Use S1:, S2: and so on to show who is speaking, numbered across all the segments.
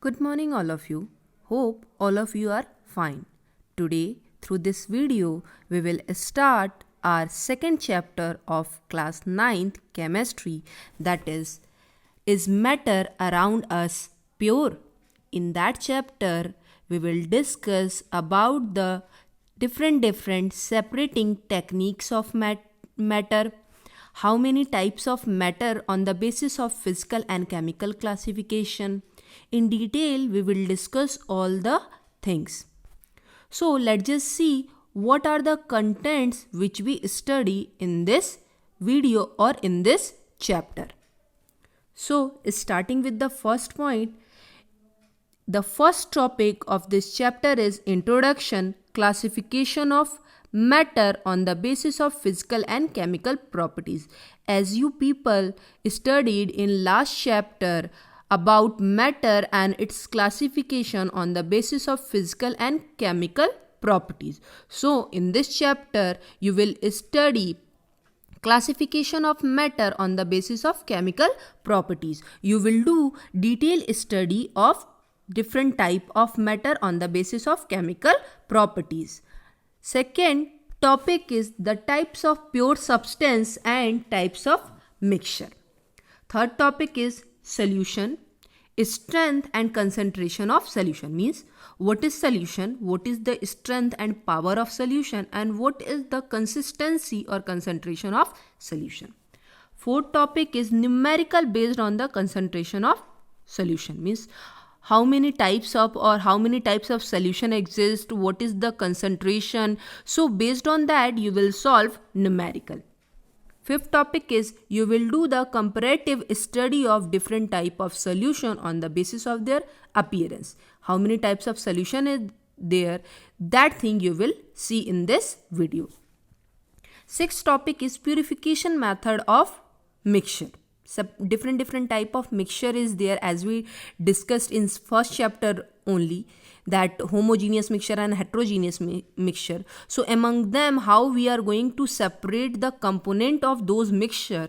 S1: Good morning, all of you. Hope all of you are fine. Today, through this video, we will start our second chapter of class 9th chemistry, that is matter around us pure? In that chapter, we will discuss about the different separating techniques of matter, how many types of matter on the basis of physical and chemical classification. In detail, we will discuss all the things. So let's just see what are the contents which we study in this video or in this chapter. So starting with the first point, the first topic of this chapter is introduction, classification of matter on the basis of physical and chemical properties. As you people studied in last chapter about matter and its classification on the basis of physical and chemical properties. So in this chapter you will study classification of matter on the basis of chemical properties. You will do detailed study of different type of matter on the basis of chemical properties. Second topic is the types of pure substance and types of mixture. Third topic is solution, strength and concentration of solution. Means what is solution, what is the strength and power of solution, and what is the consistency or concentration of solution. Fourth topic is numerical based on the concentration of solution. Means how many types of solution exist, what is the concentration. So based on that you will solve numerical. Fifth topic is you will do the comparative study of different type of solution on the basis of their appearance. How many types of solution is there, that thing you will see in this video. Sixth topic is purification method of mixture. Different type of mixture is there, as we discussed in first chapter only, that homogeneous mixture and heterogeneous mixture. So among them, how we are going to separate the component of those mixture,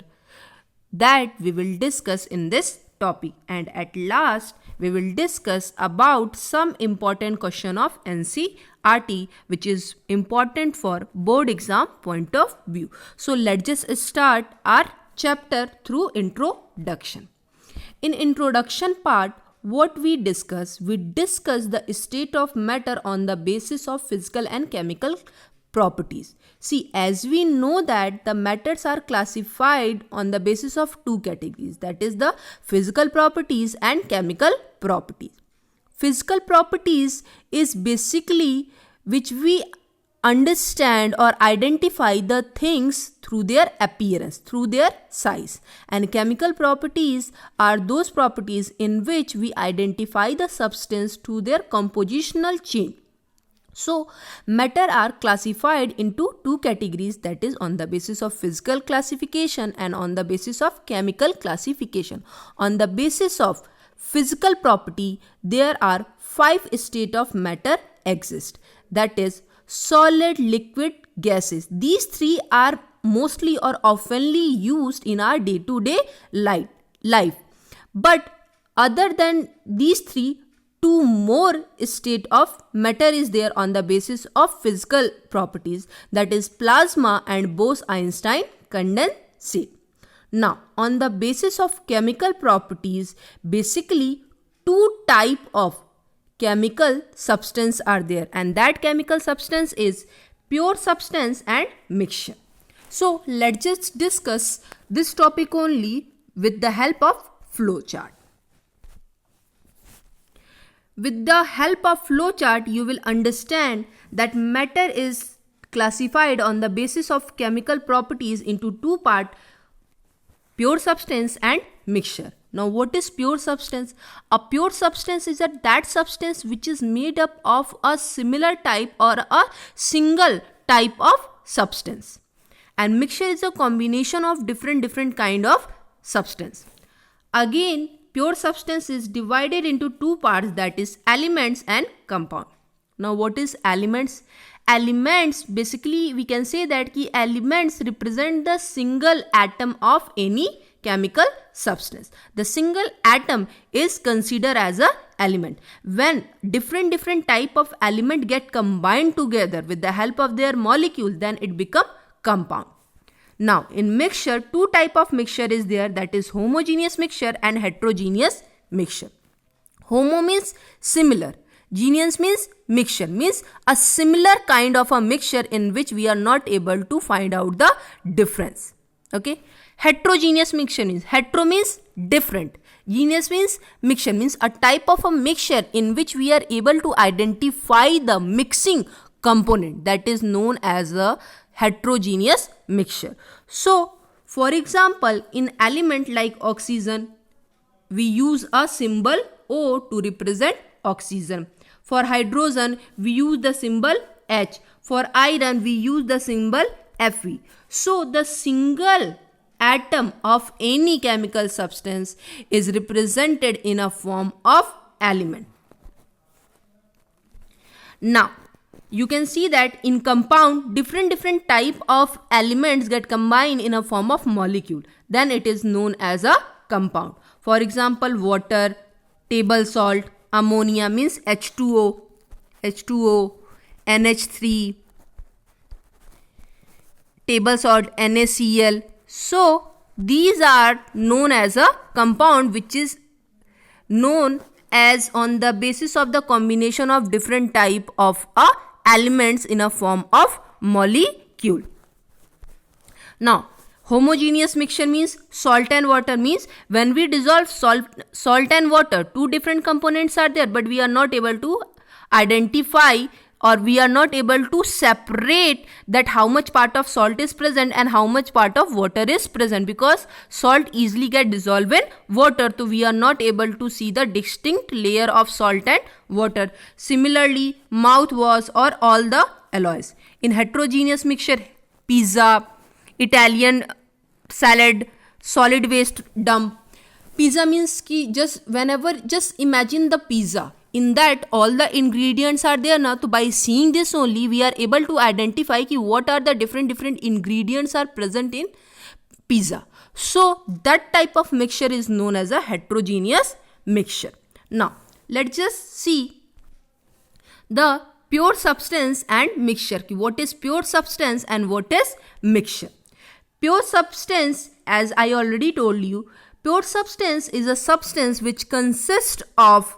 S1: that we will discuss in this topic. And at last we will discuss about some important question of NCERT which is important for board exam point of view. So let's just start our chapter through introduction. In introduction part, what we discuss the state of matter on the basis of physical and chemical properties. See, as we know that the matters are classified on the basis of two categories, that is the physical properties and chemical properties. Physical properties is basically which we understand or identify the things through their appearance, through their size. And chemical properties are those properties in which we identify the substance through their compositional chain. So matter are classified into two categories, that is on the basis of physical classification and on the basis of chemical classification. On the basis of physical property, there are 5 states of matter exist, that is solid, liquid, gases. These 3 are mostly or oftenly used in our day-to-day life. But other than these 3, 2 more state of matter is there on the basis of physical properties, that is plasma and Bose-Einstein condensate. Now on the basis of chemical properties, basically 2 type of chemical substance are there, and that chemical substance is pure substance and mixture. So let's just discuss this topic only with the help of flowchart. With the help of flowchart, you will understand that matter is classified on the basis of chemical properties into 2 parts, pure substance and mixture. Now what is pure substance? A pure substance is that substance which is made up of a similar type or a single type of substance. And mixture is a combination of different kind of substance. Again, pure substance is divided into 2 parts, that is elements and compound. Now what is elements? Elements, basically we can say that the elements represent the single atom of any chemical substance. The single atom is considered as a element. When different type of element get combined together with the help of their molecule, then it become compound. Now in mixture, two type of mixture is there, that is homogeneous mixture and heterogeneous mixture. Homo means similar, geneous means mixture, means a similar kind of a mixture in which we are not able to find out the difference. Okay. Heterogeneous mixture means, hetero means different, geneous means mixture, means a type of a mixture in which we are able to identify the mixing component, that is known as a heterogeneous mixture. So for example, in element like oxygen, we use a symbol O to represent oxygen. For hydrogen, we use the symbol H. For iron, we use the symbol Fe. So the single atom of any chemical substance is represented in a form of element. Now you can see that in compound, different type of elements get combined in a form of molecule, then it is known as a compound. For example, water, table salt, ammonia means H2O, NH3, table salt NaCl. So these are known as a compound, which is known as on the basis of the combination of different type of elements in a form of molecule. Now homogeneous mixture means salt and water, means when we dissolve salt and water, two different components are there, but we are not able to identify, or we are not able to separate that how much part of salt is present and how much part of water is present, because salt easily get dissolved in water, so we are not able to see the distinct layer of salt and water. Similarly, mouthwash or all the alloys. In heterogeneous mixture, pizza, Italian salad, solid waste dump. Pizza means ki just imagine the pizza. In that all the ingredients are there now. So by seeing this only, we are able to identify ki what are the different ingredients are present in pizza. So that type of mixture is known as a heterogeneous mixture. Now let's just see the pure substance and mixture. What is pure substance and what is mixture? Pure substance, as I already told you, pure substance is a substance which consists of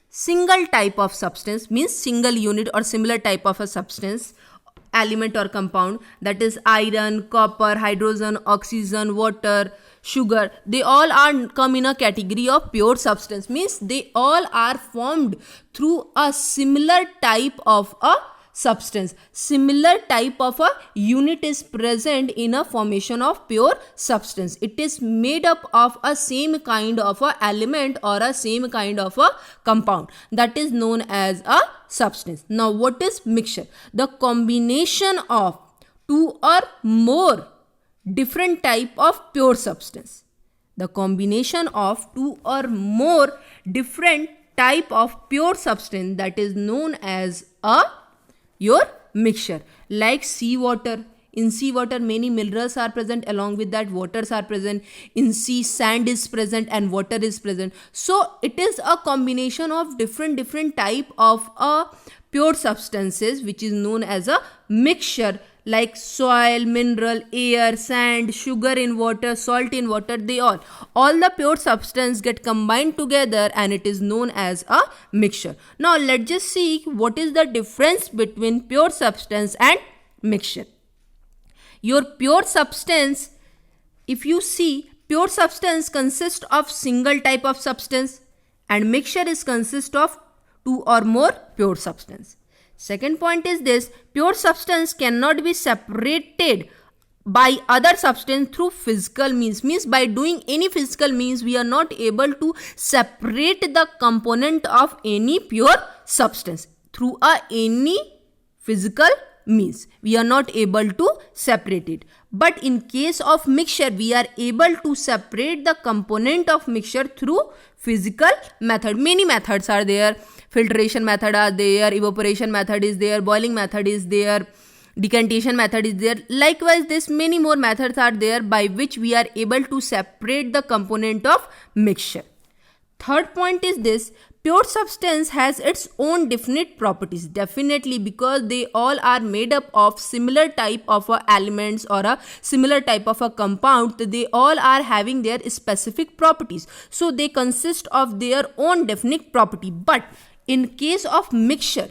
S1: single type of substance, means single unit or similar type of a substance, element or compound, that is iron, copper, hydrogen, oxygen, water, sugar. They all are come in a category of pure substance, means they all are formed through a similar type of a substance. Similar type of a unit is present in a formation of pure substance. It is made up of a same kind of a element or a same kind of a compound, that is known as a substance. Now what is mixture? The combination of two or more different type of pure substance. The combination of two or more different type of pure substance, that is known as your mixture. Like seawater. In seawater many minerals are present, along with that waters are present. In sea sand is present and water is present. So it is a combination of different type of pure substances, which is known as a mixture. Like soil, mineral, air, sand, sugar in water, salt in water, they all the pure substance get combined together and it is known as a mixture. Now let's just see what is the difference between pure substance and mixture. Your pure substance, if you see, pure substance consists of single type of substance and mixture is consist of two or more pure substance. Second point is this: pure substance cannot be separated by other substance through physical means. Means by doing any physical means, we are not able to separate the component of any pure substance. Through any physical means, we are not able to separate it. But in case of mixture, we are able to separate the component of mixture through physical method. Many methods are there. Filtration method are there, evaporation method is there, boiling method is there, decantation method is there. Likewise, this many more methods are there by which we are able to separate the component of mixture. Third point is this: pure substance has its own definite properties. Definitely, because they all are made up of similar type of elements or a similar type of a compound. They all are having their specific properties. So they consist of their own definite property. But in case of mixture,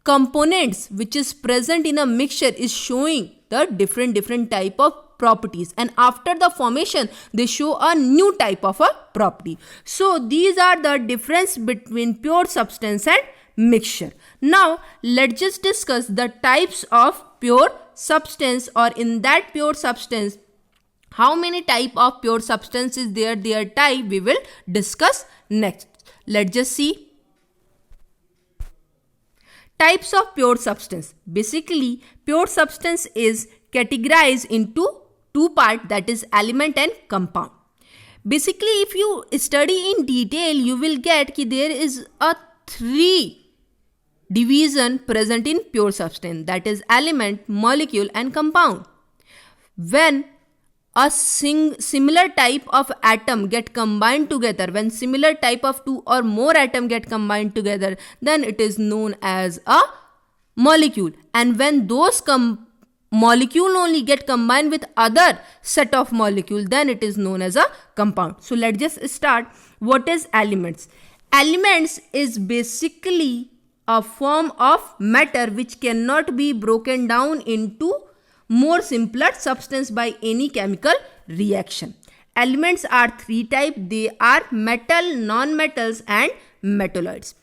S1: components which is present in a mixture is showing the different type of properties, and after the formation they show a new type of a property. So these are the difference between pure substance and mixture. Now let's just discuss the types of pure substance, or in that pure substance how many type of pure substance is there, their type we will discuss next. Let's just see. Types of pure substance. Basically, pure substance is categorized into two parts, that is element and compound. Basically, if you study in detail, you will get that there is a three division present in pure substance, that is element, molecule and compound. When a similar type of atom get combined together, when similar type of two or more atom get combined together, then it is known as a molecule. And when those molecule only get combined with other set of molecule, then it is known as a compound. So let's just start. What is elements? Elements is basically a form of matter which cannot be broken down into more simpler substance by any chemical reaction. Elements are three types. They are metal, non-metals and metalloids.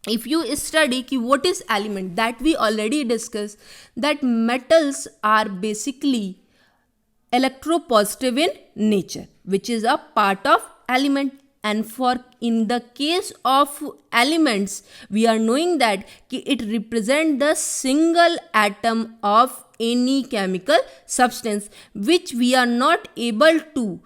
S1: If you study what is element, that we already discussed, that metals are basically electropositive in nature, which is a part of element. And for in the case of elements, we are knowing that it represents the single atom of any chemical substance, which we are not able to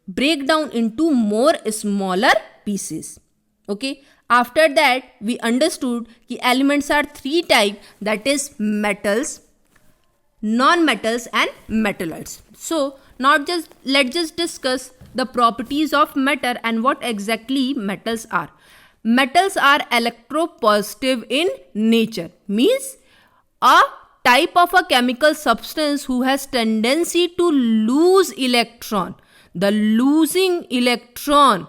S1: break down into more smaller pieces. Okay. After that, we understood that elements are three types, that is metals, non-metals and metalloids. So let's just discuss the properties of matter and what exactly metals are. Metals are electropositive in nature, means a type of a chemical substance who has tendency to lose electron. The losing electron,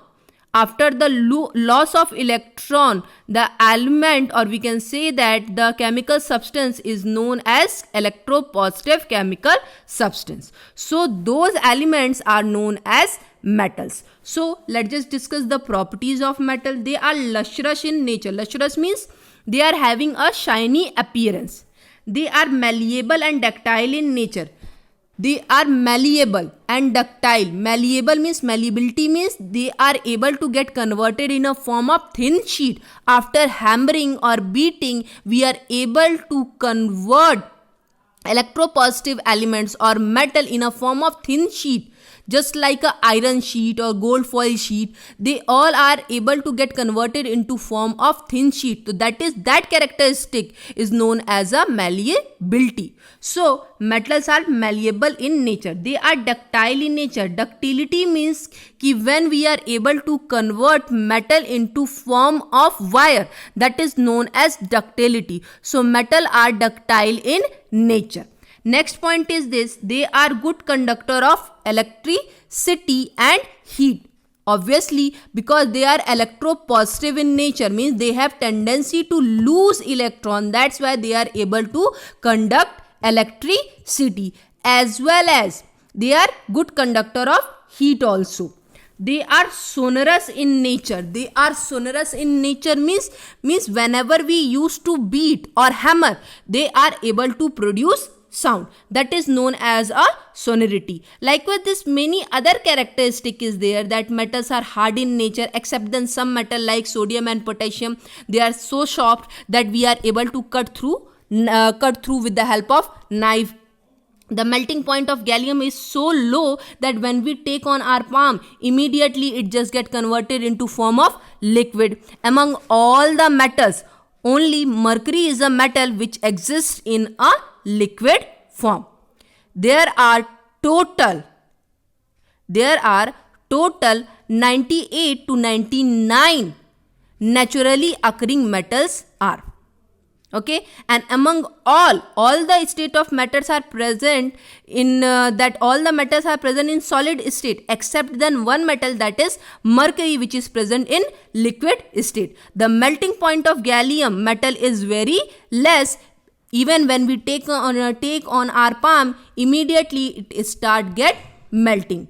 S1: after the loss of electron, the element, or we can say that the chemical substance is known as electropositive chemical substance. So those elements are known as metals. So let's just discuss the properties of metal. They are lustrous in nature. Lustrous means they are having a shiny appearance. They are malleable and ductile in nature. They are malleable and ductile. Malleable means, malleability means they are able to get converted in a form of thin sheet. After hammering or beating, we are able to convert electropositive elements or metal in a form of thin sheet. Just like a iron sheet or gold foil sheet, they all are able to get converted into form of thin sheet. So that characteristic is known as a malleability. So metals are malleable in nature. They are ductile in nature. Ductility means that when we are able to convert metal into form of wire, that is known as ductility. So metal are ductile in nature. Next point is this: they are good conductor of electricity and heat. Obviously, because they are electropositive in nature, means they have tendency to lose electron. That's why they are able to conduct electricity, as well as they are good conductor of heat also. They are sonorous in nature. They are sonorous in nature means whenever we used to beat or hammer, they are able to produce sound. That is known as a sonority. Likewise, this many other characteristic is there, that metals are hard in nature, except then some metal like sodium and potassium, they are so soft that we are able to cut through with the help of knife. The melting point of gallium is so low that when we take on our palm, immediately it just get converted into form of liquid. Among all the metals, only mercury is a metal which exists in a liquid form. There are total 98 to 99 naturally occurring metals are. Okay, and among all the state of matters are present in that all the metals are present in solid state except then one metal, that is mercury, which is present in liquid state. The melting point of gallium metal is very less. Even when we take on our palm, immediately it start get melting.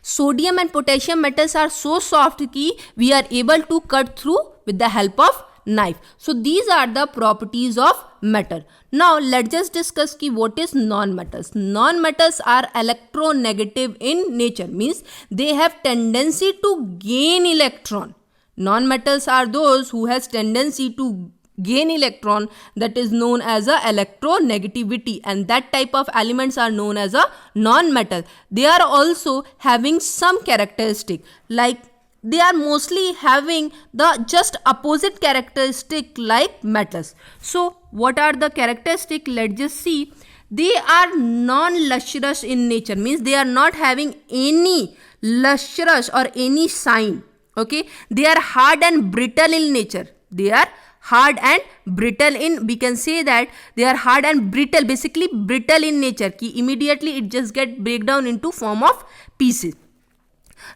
S1: Sodium and potassium metals are so soft that we are able to cut through with the help of knife. So these are the properties of metal. Now let's just discuss what is non-metals. Non-metals are electronegative in nature, means they have tendency to gain electron. Non-metals are those who has tendency to gain electron, that is known as a electronegativity, and that type of elements are known as a non-metal. They are also having some characteristic, like they are mostly having the just opposite characteristic like metals. So what are the characteristic? Let's just see. They are non-lustrous in nature, means they are not having any lustrous or any sign. Okay, they are hard and brittle in nature. They are hard and brittle in, we can say that they are hard and brittle, basically brittle in nature, ki immediately it just get break down into form of pieces.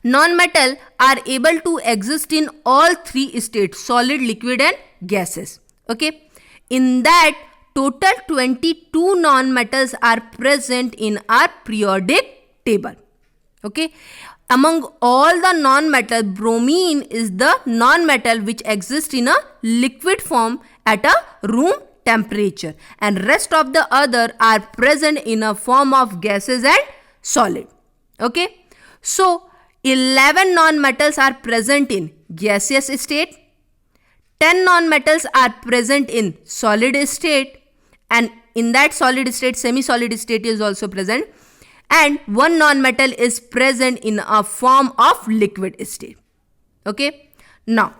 S1: Non-metal are able to exist in all three states, solid, liquid and gases. Okay, in that total 22 non-metals are present in our periodic table. Okay, among all the non-metal, bromine is the non-metal which exists in a liquid form at a room temperature, and rest of the other are present in a form of gases and solid. Okay, so 11 non-metals are present in gaseous state, 10 non-metals are present in solid state, and in that solid state, semi-solid state is also present, and one non-metal is present in a form of liquid state. Okay, now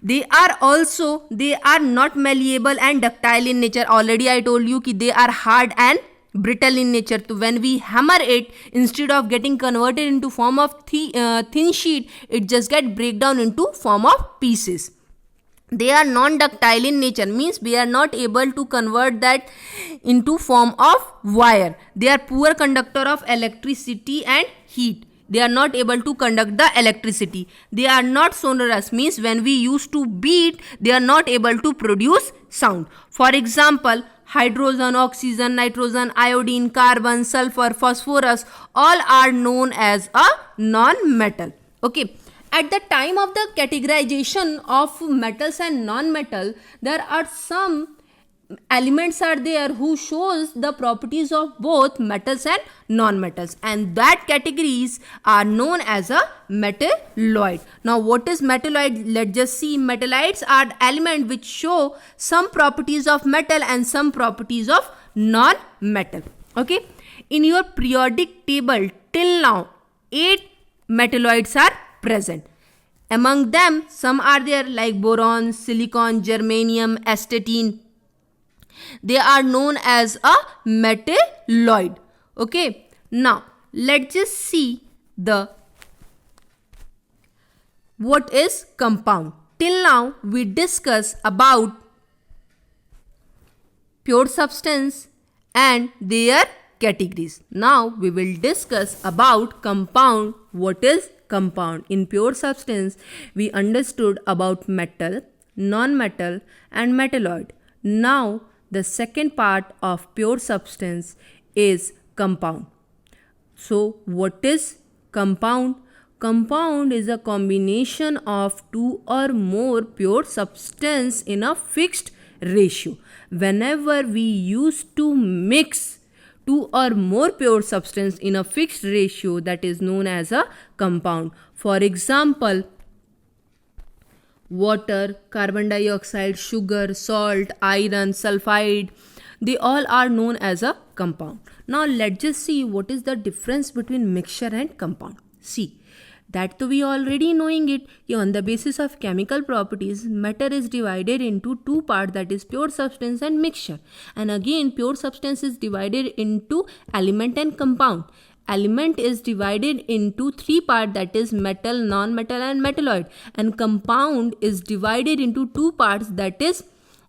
S1: they are not malleable and ductile in nature. Already I told you that they are hard and brittle in nature. So when we hammer it, instead of getting converted into form of thin sheet, it just get break down into form of pieces. They are non-ductile in nature, means we are not able to convert that into form of wire. They are poor conductor of electricity and heat. They are not able to conduct the electricity. They are not sonorous, means when we used to beat, they are not able to produce sound. For example, hydrogen, oxygen, nitrogen, iodine, carbon, sulfur, phosphorus, all are known as a non-metal. Okay. At the time of the categorization of metals and non-metal, there are some elements are there who shows the properties of both metals and non-metals, and that categories are known as a metalloid. Now what is metalloid? Let's just see. Metalloids are elements which show some properties of metal and some properties of non-metal. Okay, in your periodic table till now 8 metalloids are present. Among them, some are there like boron, silicon, germanium, astatine. They are known as a metalloid. Okay, now let's just see what is compound. Till now we discuss about pure substance and their categories. Now we will discuss about compound. What is compound? In pure substance, we understood about metal, non-metal and metalloid. Now the second part of pure substance is compound. So what is compound? Compound is a combination of two or more pure substance in a fixed ratio. Whenever we used to mix two or more pure substance in a fixed ratio, that is known as a compound. For example, water, carbon dioxide, sugar, salt, iron, sulfide, they all are known as a compound. Now let's just see what is the difference between mixture and compound. See, that we already knowing it. On the basis of chemical properties, matter is divided into two parts, that is pure substance and mixture. And again, pure substance is divided into element and compound. element is divided into three parts, that is metal, non-metal and metalloid, and compound is divided into two parts, that is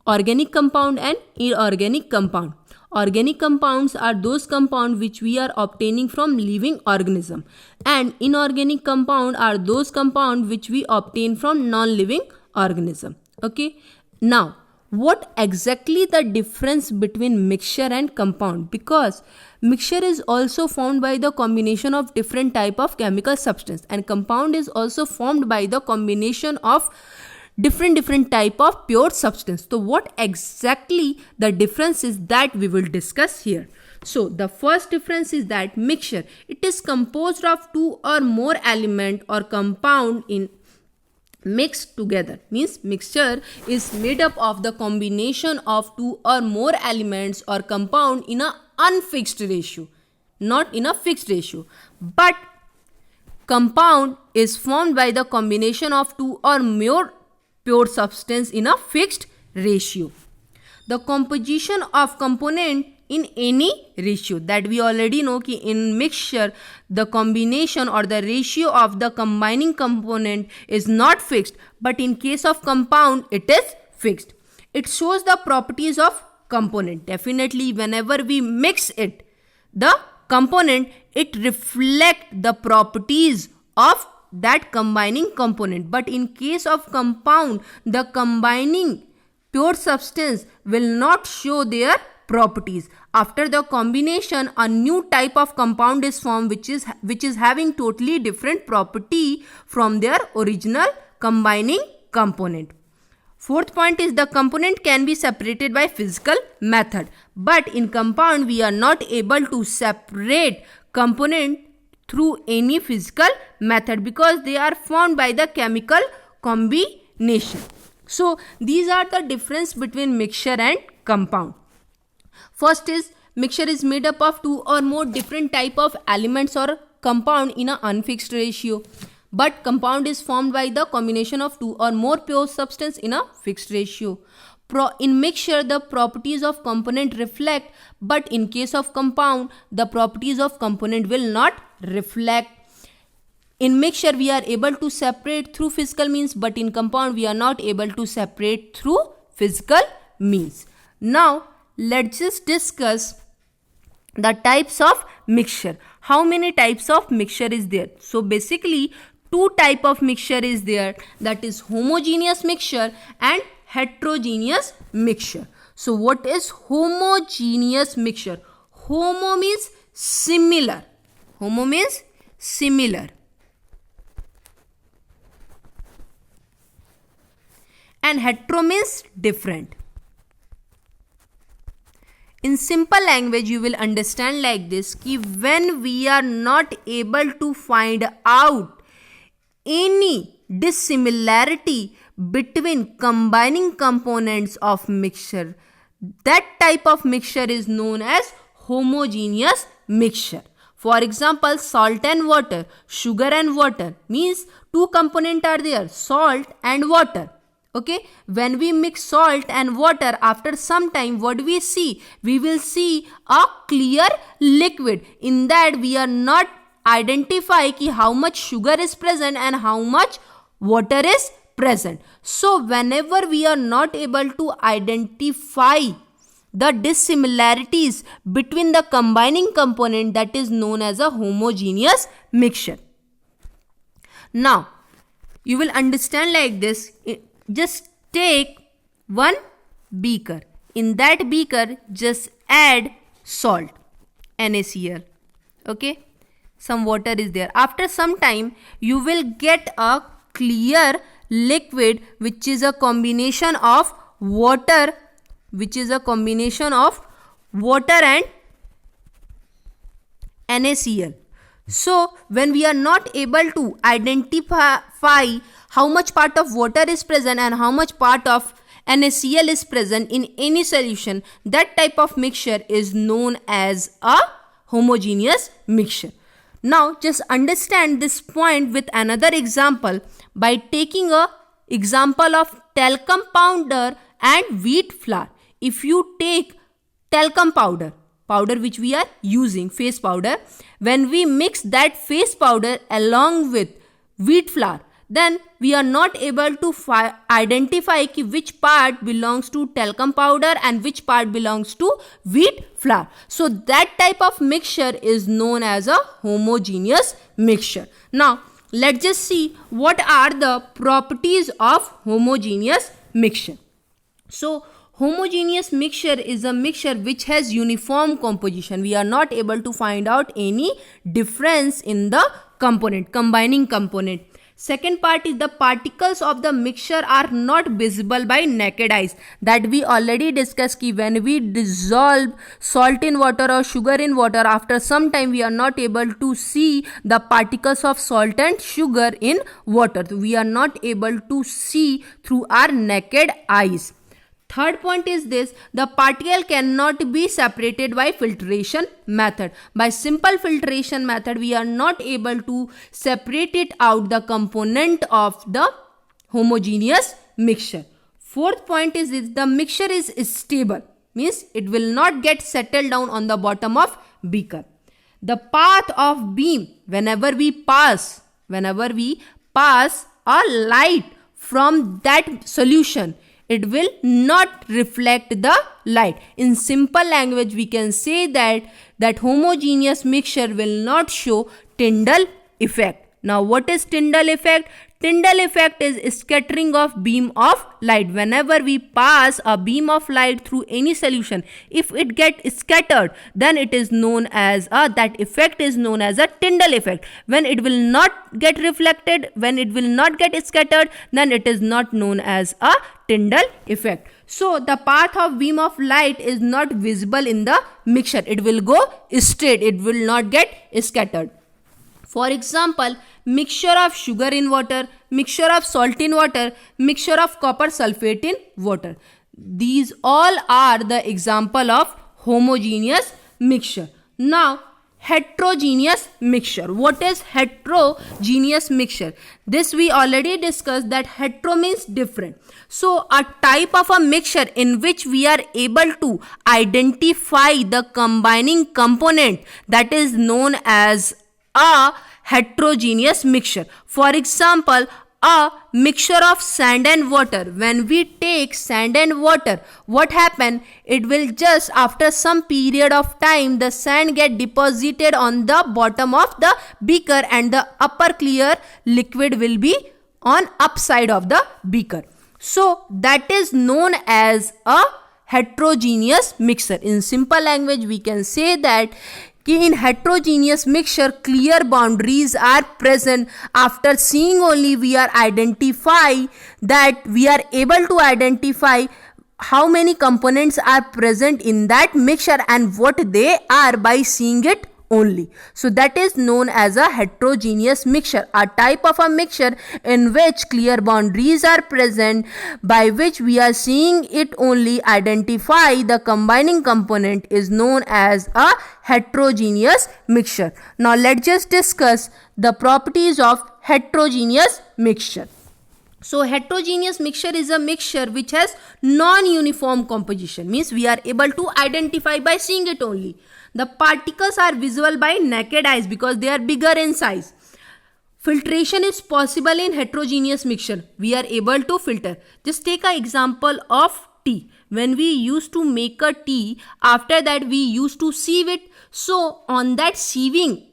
S1: organic compound and inorganic compound. Organic compounds are those compounds which we are obtaining from living organism, and inorganic compound are those compounds which we obtain from non-living organism. Okay, now what exactly the difference between mixture and compound? Because mixture is also formed by the combination of different type of chemical substance, and compound is also formed by the combination of different type of pure substance. So what exactly the difference is, that we will discuss here. So the first difference is that mixture, it is composed of two or more element or compound in mixed together. Means mixture is made up of the combination of two or more elements or compound in a unfixed ratio, not in a fixed ratio. But compound is formed by the combination of two or more pure substance in a fixed ratio. The composition of component in any ratio, that we already know कि in mixture the combination or the ratio of the combining component is not fixed, but in case of compound it is fixed. It shows the properties of component. Definitely whenever we mix it, the component, it reflect the properties of that combining component. But in case of compound, the combining pure substance will not show their properties. After the combination, a new type of compound is formed which is having totally different property from their original combining component. Fourth point is the component can be separated by physical method, but in compound we are not able to separate component through any physical method because they are formed by the chemical combination. So these are the difference between mixture and compound. First is mixture is made up of two or more different type of elements or compound in an unfixed ratio, but compound is formed by the combination of two or more pure substance in a fixed ratio. In mixture, the properties of component reflect, but in case of compound, the properties of component will not reflect. In mixture, we are able to separate through physical means, but in compound, we are not able to separate through physical means. Now, let's just discuss the types of mixture. How many types of mixture is there? So basically, two type of mixture is there, that is homogeneous mixture and heterogeneous mixture. So what is homogeneous mixture? Homo means similar. Homo means similar. And hetero means different. In simple language, you will understand like this, कि when we are not able to find out any dissimilarity between combining components of mixture, that type of mixture is known as homogeneous mixture. For example, salt and water, sugar and water, means two components are there, salt and water. Okay, when we mix salt and water, after some time, what do we see? We will see a clear liquid. In that, we are not identify ki how much sugar is present and how much water is present. So whenever we are not able to identify the dissimilarities between the combining component, that is known as a homogeneous mixture. Now, you will understand like this. Just take one beaker. In that beaker, just add salt, NaCl. Okay, some water is there. After some time, you will get a clear liquid which is a combination of water, and NaCl. So when we are not able to identify how much part of water is present and how much part of NaCl is present in any solution, that type of mixture is known as a homogeneous mixture. Now just understand this point with another example by taking a example of talcum powder and wheat flour. If you take talcum powder, powder which we are using, face powder, when we mix that face powder along with wheat flour, then we are not able to identify which part belongs to talcum powder and which part belongs to wheat flour. So that type of mixture is known as a homogeneous mixture. Now let's just see what are the properties of homogeneous mixture. So homogeneous mixture is a mixture which has uniform composition. We are not able to find out any difference in the combining component. Second part is the particles of the mixture are not visible by naked eyes. That we already discussed ki when we dissolve salt in water or sugar in water, after some time we are not able to see the particles of salt and sugar in water. We are not able to see through our naked eyes. Third point is this: the particle cannot be separated by filtration method. By simple filtration method, we are not able to separate it out the component of the homogeneous mixture. Fourth point is this: the mixture is stable, means it will not get settled down on the bottom of beaker. The path of beam, whenever we pass a light from that solution, it will not reflect the light. In simple language, we can say that homogeneous mixture will not show Tyndall effect. Now, what is Tyndall effect? Tyndall effect is scattering of beam of light. Whenever we pass a beam of light through any solution, if it gets scattered, then it is known as that effect is known as a Tyndall effect. When it will not get reflected, when it will not get scattered, then it is not known as a Tyndall effect. So the path of beam of light is not visible in the mixture. It will go straight. It will not get scattered. For example, mixture of sugar in water, mixture of salt in water, mixture of copper sulfate in water. These all are the example of homogeneous mixture. Now, heterogeneous mixture. What is heterogeneous mixture? This we already discussed, that hetero means different. So a type of a mixture in which we are able to identify the combining component, that is known as a heterogeneous mixture. For example, a mixture of sand and water. When we take sand and water, what happen? It will just after some period of time, the sand get deposited on the bottom of the beaker and the upper clear liquid will be on upside of the beaker. So that is known as a heterogeneous mixture. In simple language, we can say that in heterogeneous mixture, clear boundaries are present. After seeing only, we are able to identify how many components are present in that mixture and what they are by seeing it only. So that is known as a heterogeneous mixture, a type of a mixture in which clear boundaries are present, by which we are seeing it only identify the combining component, is known as a heterogeneous mixture. Now let's just discuss the properties of heterogeneous mixture. So heterogeneous mixture is a mixture which has non-uniform composition, means we are able to identify by seeing it only. The particles are visible by naked eyes because they are bigger in size. Filtration is possible in heterogeneous mixture. We are able to filter. Just take an example of tea. When we used to make a tea, after that we used to sieve it. So on that sieving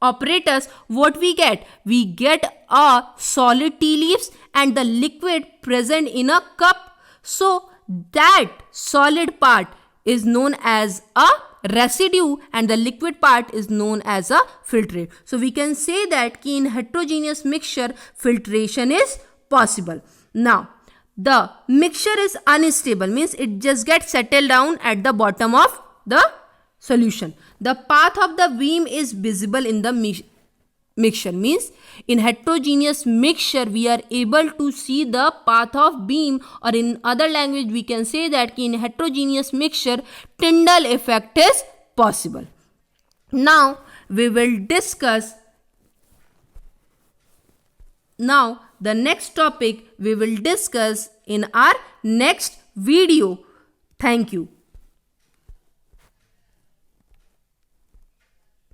S1: apparatus, what we get? We get a solid tea leaves and the liquid present in a cup. So that solid part is known as a residue and the liquid part is known as a filtrate. So we can say that in heterogeneous mixture, filtration is possible. Now, the mixture is unstable, means it just gets settled down at the bottom of the solution. The path of the beam is visible in the mixture, means in heterogeneous mixture we are able to see the path of beam, or in other language we can say that in heterogeneous mixture Tyndall effect is possible. Now we will discuss the next topic we will discuss in our next video. Thank you.